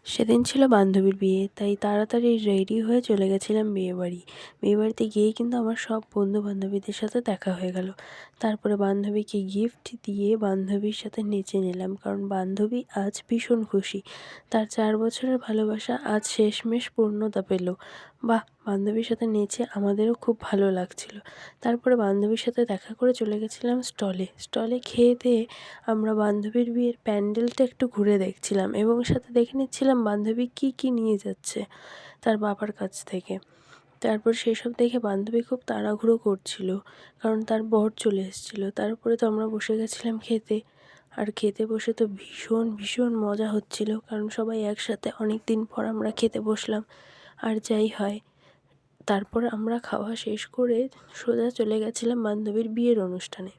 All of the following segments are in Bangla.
সেদিন ছিল বান্ধবীর বিয়ে, তাই তাড়াতাড়ি রেডি হয়ে চলে গেছিলাম বিয়েবাড়ি। বিয়েবাড়িতে গিয়েই কিন্তু আমার সব বন্ধু-বান্ধবীদের সাথে দেখা হয়ে গেল। তারপরে বান্ধবীকে গিফট দিয়ে বান্ধবীর সাথে নেচে নিলাম, কারণ বান্ধবী আজ ভীষণ খুশি। তার 4 বছরের ভালোবাসা আজ শেষমেশ পূর্ণতা পেল। বাহ! বান্ধবীর সাথে নেচে আমাদেরও খুব ভালো লাগছিল। তারপরে বান্ধবীর সাথে দেখা করে চলে গেছিলাম স্টলে। স্টলে খেয়ে-দেয়ে আমরা বান্ধবীর বিয়ের প্যান্ডেলটা একটু ঘুরে দেখছিলাম এবং সাথে দেখে নিচ্ছিলাম বান্ধবী কী কী নিয়ে যাচ্ছে তার বাবার কাছ থেকে। তারপর সেসব দেখে বান্ধবী খুব তাড়াহুড়ো করছিল, কারণ তার বর চলে এসেছিল। তারপরে তো আমরা বসে গেছিলাম খেতে। আর খেতে বসে তো ভীষণ ভীষণ মজা হচ্ছিল, কারণ সবাই একসাথে অনেক দিন পর আমরা খেতে বসলাম। আর যাই হয়, তারপর আমরা খাওয়া শেষ করে সোজা চলে গেছিলাম বান্ধবীর বিয়ের অনুষ্ঠানে।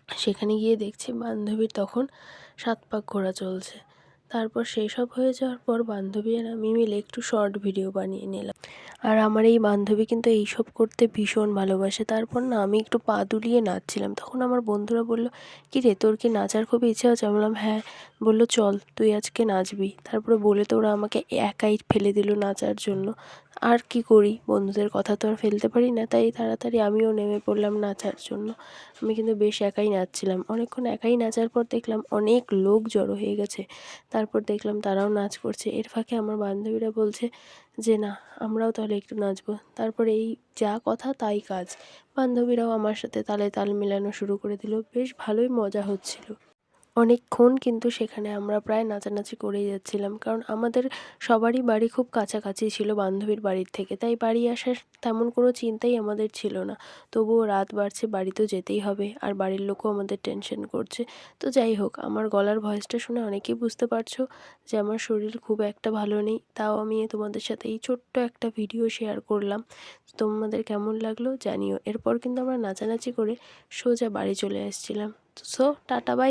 সেখানে গিয়ে দেখছি বান্ধবীর তখন 7 পাক ঘোরা চলছে। তারপর সেসব হয়ে যাওয়ার পর বান্ধবী আর আমি মিলে একটু শর্ট ভিডিও বানিয়ে নিলাম। আর আমার এই বান্ধবী কিন্তু এইসব করতে ভীষণ ভালোবাসে। তারপর না আমি একটু পা দুলিয়ে নাচছিলাম। তখন আমার বন্ধুরা বলল, "কিরে, তোর কি নাচার খুব ইচ্ছে হচ্ছে?" আমি বললাম, "হ্যাঁ।" বলল, "চল, তুই আজকে নাচবি।" তারপরে বলে তো ওরা আমাকে একাই ফেলে দিল নাচার জন্য। আর কি করি, বন্ধুদের কথা তো আর ফেলতে পারি না। তাই তাড়াতাড়ি আমিও নেমে পড়লাম নাচার জন্য। আমি কিন্তু বেশ একাই নাচছিলাম। অনেকক্ষণ একাই নাচার পর দেখলাম অনেক লোক জড়ো হয়ে গেছে। তারপর দেখলাম তারাও নাচ করছে। এর ফাঁকে আমার বান্ধবীরা বলছে যে, "না, আমরাও তাহলে একটু নাচবো।" তারপরে এই যা কথা তাই কাজ। বান্ধবীরাও আমার সাথে তালে তাল মেলানো শুরু করে দিল। বেশ ভালোই মজা হচ্ছিল। অনেকক্ষণ কিন্তু সেখানে আমরা প্রায় নাচানাচি করেই যাচ্ছিলাম, কারণ আমাদের সবারই বাড়ি খুব কাছাকাছি ছিল বান্ধবীর বাড়ির থেকে। তাই বাড়ি আসার তেমন কোনো চিন্তাই আমাদের ছিল না। তবুও রাত বাড়ছে, বাড়ি তো যেতেই হবে, আর বাড়ির লোকও আমাদের টেনশন করছে। তো যাই হোক, আমার গলার ভয়েসটা শুনে অনেকেই বুঝতে পারছো যে আমার শরীর খুব একটা ভালো নেই। তাও আমি তোমাদের সাথে এই ছোট্ট একটা ভিডিও শেয়ার করলাম। তোমাদের কেমন লাগলো জানিও। এরপর কিন্তু আমরা নাচানাচি করে সোজা বাড়ি চলে আসছিলাম। So tata, by.